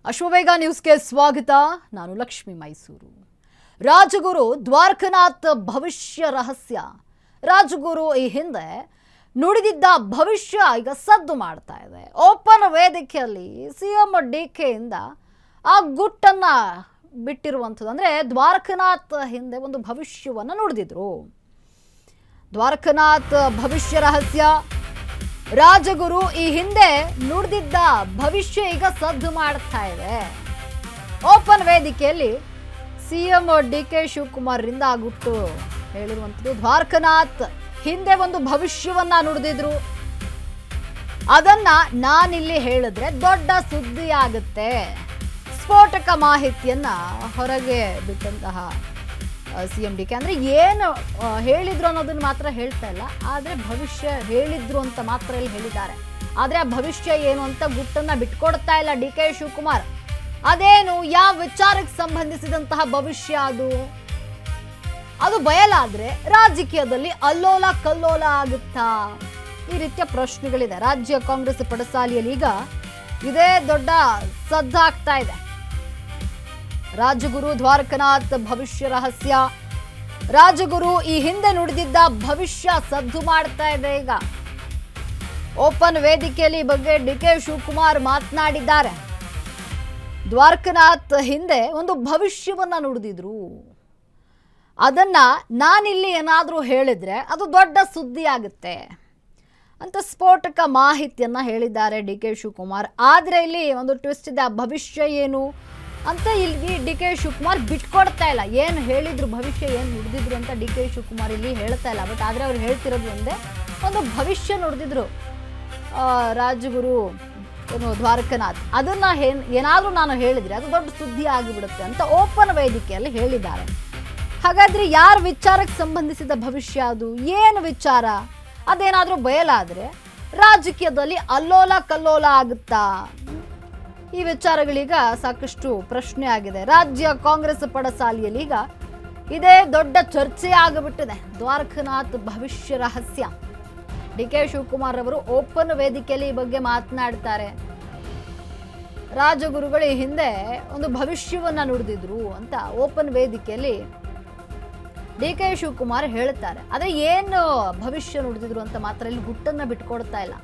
ಅಶ್ವವೇಗ ನ್ಯೂಸ್ಗೆ ಸ್ವಾಗತ. ನಾನು ಲಕ್ಷ್ಮಿ ಮೈಸೂರು. ರಾಜಗುರು ದ್ವಾರಕನಾಥ್ ಭವಿಷ್ಯ ರಹಸ್ಯ. ರಾಜಗುರು ಈ ಹಿಂದೆ ನುಡಿದಿದ್ದ ಭವಿಷ್ಯ ಈಗ ಸದ್ದು ಮಾಡ್ತಾ ಇದೆ. ಓಪನ್ ವೇದಿಕೆಯಲ್ಲಿ ಸಿಎಂ ಡಿಕೆಯಿಂದ ಆ ಗುಟ್ಟನ್ನ ಬಿಟ್ಟಿರುವಂಥದ್ದು. ಅಂದರೆ ದ್ವಾರಕನಾಥ್ ಹಿಂದೆ ಒಂದು ಭವಿಷ್ಯವನ್ನು ನುಡಿದಿದ್ರು. ದ್ವಾರಕನಾಥ್ ಭವಿಷ್ಯ ರಹಸ್ಯ. ರಾಜಗುರು ಈ ಹಿಂದೆ ನುಡಿದಿದ್ದ ಭವಿಷ್ಯ ಈಗ ಸದ್ದು ಮಾಡ್ತಾ ಇದೆ. ಓಪನ್ ವೇದಿಕೆಯಲ್ಲಿ ಸಿಎಂ ಡಿಕೆ ಶಿವಕುಮಾರ್ರಿಂದ ಗುಟ್ಟು ಹೇಳಿರುವಂಥದ್ದು. ದ್ವಾರಕನಾಥ್ ಹಿಂದೆ ಒಂದು ಭವಿಷ್ಯವನ್ನ ನುಡಿದಿದ್ರು. ಅದನ್ನ ನಾನಿಲ್ಲಿ ಹೇಳಿದ್ರೆ ದೊಡ್ಡ ಸುದ್ದಿ ಆಗುತ್ತೆ. ಸ್ಫೋಟಕ ಮಾಹಿತಿಯನ್ನ ಹೊರಗೆ ಬಿಟ್ಟಂತಹ ಸಿಎಂ ಡಿಕೆ. ಅಂದ್ರೆ ಏನು ಹೇಳಿದ್ರು ಅನ್ನೋದನ್ನ ಮಾತ್ರ ಹೇಳ್ತಾ ಇಲ್ಲ, ಆದ್ರೆ ಭವಿಷ್ಯ ಹೇಳಿದ್ರು ಅಂತ ಮಾತ್ರ ಇಲ್ಲಿ ಹೇಳಿದ್ದಾರೆ. ಆದ್ರೆ ಆ ಭವಿಷ್ಯ ಏನು ಅಂತ ಗುಟ್ಟನ್ನ ಬಿಟ್ಕೊಡ್ತಾ ಇಲ್ಲ ಡಿಕೆ ಶಿವಕುಮಾರ್. ಅದೇನು, ಯಾವ ವಿಚಾರಕ್ಕೆ ಸಂಬಂಧಿಸಿದಂತಹ ಭವಿಷ್ಯ ಅದು ಬಯಲಾದ್ರೆ ರಾಜಕೀಯದಲ್ಲಿ ಅಲ್ಲೋಲ ಕಲ್ಲೋಲ ಆಗುತ್ತಾ? ಈ ರೀತಿಯ ಪ್ರಶ್ನೆಗಳಿದೆ. ರಾಜ್ಯ ಕಾಂಗ್ರೆಸ್ ಪಡಸಾಲಿಯಲ್ಲಿ ಈಗ ಇದೇ ದೊಡ್ಡ ಸದ್ದಾಗ್ತಾ ಇದೆ. ರಾಜಗುರು ದ್ವಾರಕನಾಥ್ ಭವಿಷ್ಯ ರಹಸ್ಯ. ರಾಜಗುರು ಈ ಹಿಂದೆ ನುಡಿದಿದ್ದ ಭವಿಷ್ಯ ಸದ್ದು ಮಾಡ್ತಾ ಇದೆ. ಈಗ ಓಪನ್ ವೇದಿಕೆಯಲ್ಲಿ ಈ ಬಗ್ಗೆ ಡಿಕೆ ಶಿವಕುಮಾರ್ ಮಾತನಾಡಿದ್ದಾರೆ. ದ್ವಾರಕನಾಥ್ ಹಿಂದೆ ಒಂದು ಭವಿಷ್ಯವನ್ನ ನುಡಿದಿದ್ರು. ಅದನ್ನ ನಾನಿಲ್ಲಿ ಏನಾದರೂ ಹೇಳಿದ್ರೆ ಅದು ದೊಡ್ಡ ಸುದ್ದಿ ಆಗುತ್ತೆ ಅಂತ ಸ್ಫೋಟಕ ಮಾಹಿತಿಯನ್ನ ಹೇಳಿದ್ದಾರೆ ಡಿಕೆ ಶಿವಕುಮಾರ್. ಆದ್ರೆ ಇಲ್ಲಿ ಒಂದು ಟ್ವಿಸ್ಟ್ ಇದೆ. ಆ ಭವಿಷ್ಯ ಏನು ಅಂತ ಇಲ್ಲಿ ಡಿಕೆ ಶಿವಕುಮಾರ್ ಬಿಟ್ಕೊಡ್ತಾ ಇಲ್ಲ. ಏನು ಹೇಳಿದ್ರು, ಭವಿಷ್ಯ ಏನು ನುಡಿದಿದ್ರು ಅಂತ ಡಿಕೆ ಶಿವಕುಮಾರ್ ಇಲ್ಲಿ ಹೇಳ್ತಾ ಇಲ್ಲ. ಬಟ್ ಆದ್ರೆ ಅವ್ರು ಹೇಳ್ತಿರೋದು ಒಂದೇ, ಒಂದು ಭವಿಷ್ಯ ನುಡಿದಿದ್ರು ರಾಜಗುರು ಏನು ದ್ವಾರಕನಾಥ್. ಅದನ್ನ ಏನಾದ್ರೂ ನಾನು ಹೇಳಿದ್ರೆ ಅದು ದೊಡ್ಡ ಸುದ್ದಿ ಆಗಿಬಿಡುತ್ತೆ ಅಂತ ಓಪನ್ ವೇದಿಕೆಯಲ್ಲಿ ಹೇಳಿದ್ದಾರೆ. ಹಾಗಾದ್ರೆ ಯಾರ ವಿಚಾರಕ್ಕೆ ಸಂಬಂಧಿಸಿದ ಭವಿಷ್ಯ ಅದು? ಏನು ವಿಚಾರ? ಅದೇನಾದ್ರೂ ಬಯಲಾದ್ರೆ ರಾಜಕೀಯದಲ್ಲಿ ಅಲ್ಲೋಲ ಕಲ್ಲೋಲ ಆಗುತ್ತಾ? ಈ ವಿಚಾರಗಳೀಗ ಸಾಕಷ್ಟು ಪ್ರಶ್ನೆ ಆಗಿದೆ. ರಾಜ್ಯ ಕಾಂಗ್ರೆಸ್ ಪಡಸಾಲಿಯಲ್ಲಿ ಈಗ ಇದೇ ದೊಡ್ಡ ಚರ್ಚೆ ಆಗಿಬಿಟ್ಟಿದೆ. ದ್ವಾರಕನಾಥ್ ಭವಿಷ್ಯ ರಹಸ್ಯ. ಡಿಕೆ ಶಿವಕುಮಾರ್ ಅವರು ಓಪನ್ ವೇದಿಕೆಯಲ್ಲಿ ಈ ಬಗ್ಗೆ ಮಾತನಾಡ್ತಾರೆ. ರಾಜಗುರುಗಳು ಈ ಹಿಂದೆ ಒಂದು ಭವಿಷ್ಯವನ್ನ ನುಡಿದಿದ್ರು ಅಂತ ಓಪನ್ ವೇದಿಕೆಯಲ್ಲಿ ಡಿಕೆ ಶಿವಕುಮಾರ್ ಹೇಳ್ತಾರೆ. ಆದ್ರೆ ಏನು ಭವಿಷ್ಯ ನುಡಿದಿದ್ರು ಅಂತ ಮಾತ್ರ ಇಲ್ಲಿ ಗುಟ್ಟನ್ನ ಬಿಟ್ಕೊಡ್ತಾ ಇಲ್ಲ.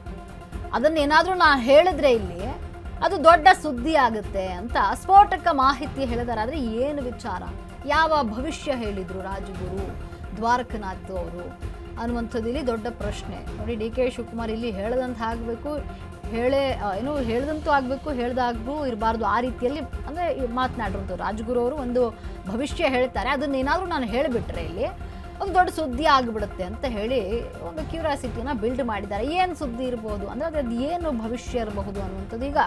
ಅದನ್ನ ಏನಾದ್ರೂ ನಾ ಹೇಳಿದ್ರೆ ಇಲ್ಲಿ ಅದು ದೊಡ್ಡ ಸುದ್ದಿ ಆಗುತ್ತೆ ಅಂತ ಸ್ಫೋಟಕ ಮಾಹಿತಿ ಹೇಳಿದಾರೆ. ಆದ್ರೆ ಏನು ವಿಚಾರ, ಯಾವ ಭವಿಷ್ಯ ಹೇಳಿದ್ರು ರಾಜಗುರು ದ್ವಾರಕನಾಥ್ ಅವರು ಅನ್ನುವಂಥದ್ದು ಇಲ್ಲಿ ದೊಡ್ಡ ಪ್ರಶ್ನೆ. ನೋಡಿ, ಡಿ ಕೆ ಶಿವಕುಮಾರ್ ಇಲ್ಲಿ ಹೇಳದಂತ ಆಗಬೇಕು, ಹೇಳ್ದಂತೂ ಆಗಬೇಕು, ಹೇಳ್ದಾಗೂ ಇರಬಾರ್ದು. ಆ ರೀತಿಯಲ್ಲಿ ಅಂದರೆ ಮಾತನಾಡಿರೋದು. ರಾಜಗುರು ಅವರು ಒಂದು ಭವಿಷ್ಯ ಹೇಳ್ತಾರೆ, ಅದನ್ನೇನಾದರೂ ನಾನು ಹೇಳಿಬಿಟ್ರೆ ಇಲ್ಲಿ ಒಂದು ದೊಡ್ಡ ಸುದ್ದಿ ಆಗಿಬಿಡುತ್ತೆ ಅಂತ ಹೇಳಿ ಒಂದು ಕ್ಯೂರಿಯಾಸಿಟಿನ ಬಿಲ್ಡ್ ಮಾಡಿದ್ದಾರೆ. ಏನು ಸುದ್ದಿ ಇರ್ಬೋದು ಅಂದರೆ ಅದು ಏನು ಭವಿಷ್ಯ ಇರಬಹುದು ಅನ್ನುವಂಥದ್ದು ಈಗ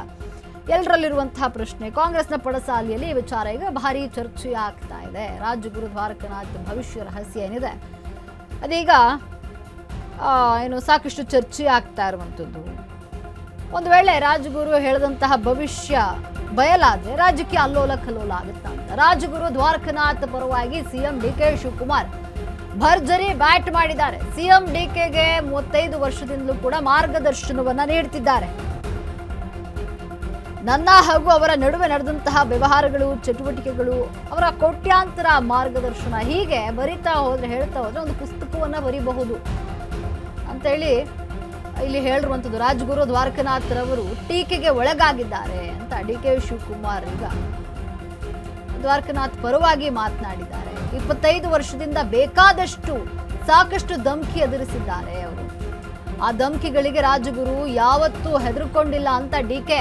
ಎಲ್ಲರಲ್ಲಿರುವಂತಹ ಪ್ರಶ್ನೆ. ಕಾಂಗ್ರೆಸ್ನ ಪಡಸಾಲಿಯಲ್ಲಿ ಈ ವಿಚಾರ ಈಗ ಭಾರಿ ಚರ್ಚೆ ಆಗ್ತಾ ಇದೆ. ರಾಜಗುರು ದ್ವಾರಕನಾಥ್ ಭವಿಷ್ಯ ರಹಸ್ಯ ಏನಿದೆ ಅದೀಗ ಸಾಕಷ್ಟು ಚರ್ಚೆ ಆಗ್ತಾ ಇರುವಂಥದ್ದು. ಒಂದು ವೇಳೆ ರಾಜಗುರು ಹೇಳಿದಂತಹ ಭವಿಷ್ಯ ಬಯಲಾದ್ರೆ ರಾಜಕೀಯ ಅಲ್ಲೋಲ ಕಲ್ಲೋಲ ಆಗುತ್ತಾ ಅಂತ ರಾಜಗುರು ದ್ವಾರಕನಾಥ್ ಪರವಾಗಿ ಸಿಎಂ ಡಿಕೆ ಶಿವಕುಮಾರ್ ಭರ್ಜರಿ ಬ್ಯಾಟ್ ಮಾಡಿದ್ದಾರೆ. ಸಿಎಂ ಡಿಕೆಗೆ 35 ವರ್ಷದಿಂದಲೂ ಕೂಡ ಮಾರ್ಗದರ್ಶನವನ್ನ ನೀಡುತ್ತಿದ್ದಾರೆ. ನನ್ನ ಹಾಗೂ ಅವರ ನಡುವೆ ನಡೆದಂತಹ ವ್ಯವಹಾರಗಳು, ಚಟುವಟಿಕೆಗಳು, ಅವರ ಕೋಟ್ಯಾಂತರ ಮಾರ್ಗದರ್ಶನ, ಹೀಗೆ ಬರಿತಾ ಹೋದ್ರೆ ಹೇಳ್ತಾ ಹೋದ್ರೆ ಒಂದು ಪುಸ್ತಕವನ್ನ ಬರೀಬಹುದು ಅಂತೇಳಿ ಇಲ್ಲಿ ಹೇಳಿರುವಂಥದ್ದು. ರಾಜಗುರು ದ್ವಾರಕನಾಥ್ ರವರು ಟೀಕೆಗೆ ಒಳಗಾಗಿದ್ದಾರೆ ಅಂತ ಡಿಕೆ ಶಿವಕುಮಾರ್ ಈಗ ದ್ವಾರಕನಾಥ್ ಪರವಾಗಿ ಮಾತನಾಡಿದ್ದಾರೆ. 25 ವರ್ಷದಿಂದ ಸಾಕಷ್ಟು ಧಮಕಿ ಎದುರಿಸಿದ್ದಾರೆ ಅವರು. ಆ ಧಮಕಿಗಳಿಗೆ ರಾಜಗುರು ಯಾವತ್ತೂ ಹೆದರ್ಕೊಂಡಿಲ್ಲ ಅಂತ ಡಿಕೆ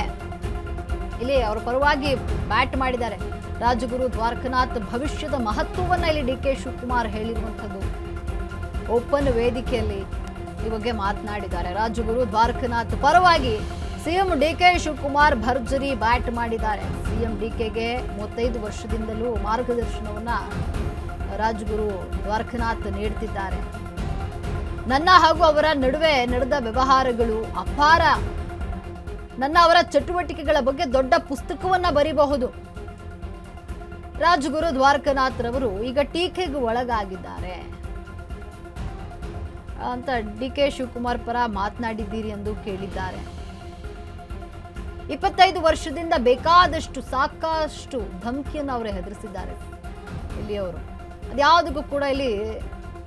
ಇಲ್ಲಿ ಅವರ ಪರವಾಗಿ ಬ್ಯಾಟ್ ಮಾಡಿದ್ದಾರೆ. ರಾಜಗುರು ದ್ವಾರಕನಾಥ್ ಭವಿಷ್ಯದ ಮಹತ್ವವನ್ನ ಇಲ್ಲಿ ಡಿಕೆ ಶಿವಕುಮಾರ್ ಹೇಳಿರುವಂಥದ್ದು. ಓಪನ್ ವೇದಿಕೆಯಲ್ಲಿ ಈ ಬಗ್ಗೆ ಮಾತನಾಡಿದ್ದಾರೆ. ರಾಜಗುರು ದ್ವಾರಕನಾಥ್ ಪರವಾಗಿ ಸಿಎಂ ಡಿಕೆ ಶಿವಕುಮಾರ್ ಭರ್ಜರಿ ಬ್ಯಾಟ್ ಮಾಡಿದ್ದಾರೆ. ಸಿಎಂ ಡಿಕೆಗೆ 35 ವರ್ಷದಿಂದಲೂ ಮಾರ್ಗದರ್ಶನವನ್ನ ರಾಜಗುರು ದ್ವಾರಕನಾಥ್ ನೀಡುತ್ತಿದ್ದಾರೆ. ನನ್ನ ಹಾಗೂ ಅವರ ನಡುವೆ ನಡೆದ ವ್ಯವಹಾರಗಳು ಅಪಾರ. ಅವರ ಚಟುವಟಿಕೆಗಳ ಬಗ್ಗೆ ದೊಡ್ಡ ಪುಸ್ತಕವನ್ನ ಬರೀಬಹುದು. ರಾಜಗುರು ದ್ವಾರಕನಾಥ್ ರವರು ಈಗ ಟೀಕೆಗೆ ಒಳಗಾಗಿದ್ದಾರೆ ಅಂತ ಡಿಕೆ ಶಿವಕುಮಾರ್ ಪರ ಮಾತನಾಡಿದ್ದೀರಿ ಎಂದು ಕೇಳಿದ್ದಾರೆ. 25 ವರ್ಷದಿಂದ ಬೇಕಾದಷ್ಟು ಸಾಕಷ್ಟು ಧಮಕಿಯನ್ನು ಅವರು ಹೆದರಿಸಿದ್ದಾರೆ ಇಲ್ಲಿಯವರು. ಅದ್ಯಾವುದಕ್ಕೂ ಕೂಡ ಇಲ್ಲಿ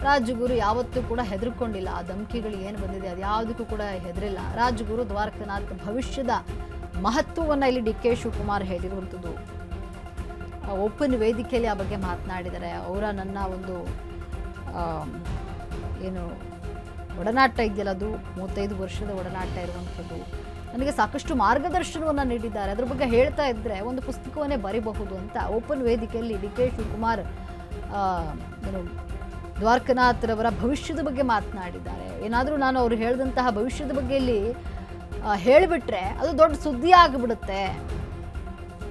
ರಾಜಗುರು ಯಾವತ್ತೂ ಕೂಡ ಹೆದರ್ಕೊಂಡಿಲ್ಲ. ಆ ಧಮಕಿಗಳು ಏನು ಬಂದಿದೆ ಅದ್ಯಾವುದಕ್ಕೂ ಕೂಡ ಹೆದರಿಲ್ಲ. ರಾಜಗುರು ದ್ವಾರಕನಾಥ್ ಭವಿಷ್ಯದ ಮಹತ್ವವನ್ನು ಇಲ್ಲಿ ಡಿ ಕೆ ಶಿವಕುಮಾರ್ ಹೇಳಿರುವಂಥದ್ದು. ಓಪನ್ ವೇದಿಕೆಯಲ್ಲಿ ಆ ಬಗ್ಗೆ ಮಾತನಾಡಿದ್ದಾರೆ. ಅವರ ನನ್ನ ಒಂದು ಏನು ಒಡನಾಟ ಇದೆಯಲ್ಲ, ಅದು 35 ವರ್ಷದ ಒಡನಾಟ ಇರುವಂಥದ್ದು. ನನಗೆ ಸಾಕಷ್ಟು ಮಾರ್ಗದರ್ಶನವನ್ನು ನೀಡಿದ್ದಾರೆ. ಅದ್ರ ಬಗ್ಗೆ ಹೇಳ್ತಾ ಇದ್ದರೆ ಒಂದು ಪುಸ್ತಕವನ್ನೇ ಬರೀಬಹುದು ಅಂತ ಓಪನ್ ವೇದಿಕೆಯಲ್ಲಿ ಡಿ ಕೆ ಶಿವಕುಮಾರ್ ಏನು ದ್ವಾರಕನಾಥ್ರವರ ಭವಿಷ್ಯದ ಬಗ್ಗೆ ಮಾತನಾಡಿದ್ದಾರೆ. ಏನಾದರೂ ನಾನು ಅವರು ಹೇಳಿದಂತಹ ಭವಿಷ್ಯದ ಬಗ್ಗೆ ಇಲ್ಲಿ ಹೇಳಿಬಿಟ್ರೆ ಅದು ದೊಡ್ಡ ಸುದ್ದಿ ಆಗಿಬಿಡುತ್ತೆ.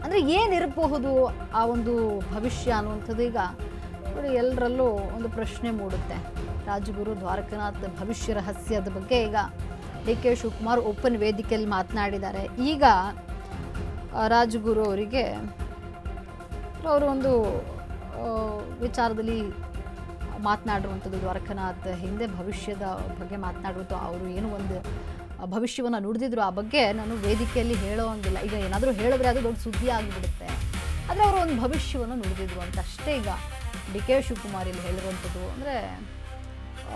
ಅಂದರೆ ಏನಿರಬಹುದು ಆ ಒಂದು ಭವಿಷ್ಯ ಅನ್ನುವಂಥದ್ದು ಈಗ ನೋಡಿ ಎಲ್ಲರಲ್ಲೂ ಒಂದು ಪ್ರಶ್ನೆ ಮೂಡುತ್ತೆ. ರಾಜಗುರು ದ್ವಾರಕನಾಥ್ ಭವಿಷ್ಯ ರಹಸ್ಯದ ಬಗ್ಗೆ ಈಗ ಡಿ ಕೆ ಶಿವಕುಮಾರ್ ಓಪನ್ ವೇದಿಕೆಯಲ್ಲಿ ಮಾತನಾಡಿದ್ದಾರೆ. ಈಗ ರಾಜಗುರು ಅವರಿಗೆ ಅವರು ಒಂದು ವಿಚಾರದಲ್ಲಿ ಮಾತನಾಡಿರುವಂಥದ್ದು, ದ್ವಾರಕನಾಥ್ ಹಿಂದೆ ಭವಿಷ್ಯದ ಬಗ್ಗೆ ಮಾತನಾಡುವಂಥ ಅವರು ಏನು ಒಂದು ಭವಿಷ್ಯವನ್ನು ನುಡಿದಿದ್ರು ಆ ಬಗ್ಗೆ ನಾನು ವೇದಿಕೆಯಲ್ಲಿ ಹೇಳೋ ಹಂಗಿಲ್ಲ. ಈಗ ಏನಾದರೂ ಹೇಳಿದ್ರೆ ಅದು ದೊಡ್ಡ ಸುದ್ದಿ ಆಗಿಬಿಡುತ್ತೆ. ಆದರೆ ಅವರು ಒಂದು ಭವಿಷ್ಯವನ್ನು ನುಡಿದಿದ್ರು ಅಂತ ಅಷ್ಟೇ ಈಗ ಡಿ ಕೆ ಶಿವಕುಮಾರ್ ಇಲ್ಲಿ ಹೇಳಿರುವಂಥದ್ದು. ಅಂದರೆ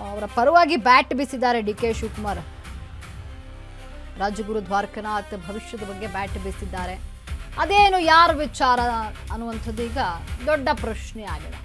ಅವರ ಪರವಾಗಿ ಬ್ಯಾಟ್ ಬೀಸಿದ್ದಾರೆ ಡಿ ಕೆ ಶಿವಕುಮಾರ್. ರಾಜಗುರು ದ್ವಾರಕನಾಥ್ ಭವಿಷ್ಯದ ಬಗ್ಗೆ ಬ್ಯಾಟ್ ಬೀಸಿದ್ದಾರೆ. ಅದೇನು ಯಾರ ವಿಚಾರ ಅನ್ನುವಂಥದ್ದು ಈಗ ದೊಡ್ಡ ಪ್ರಶ್ನೆ ಆಗಿದೆ.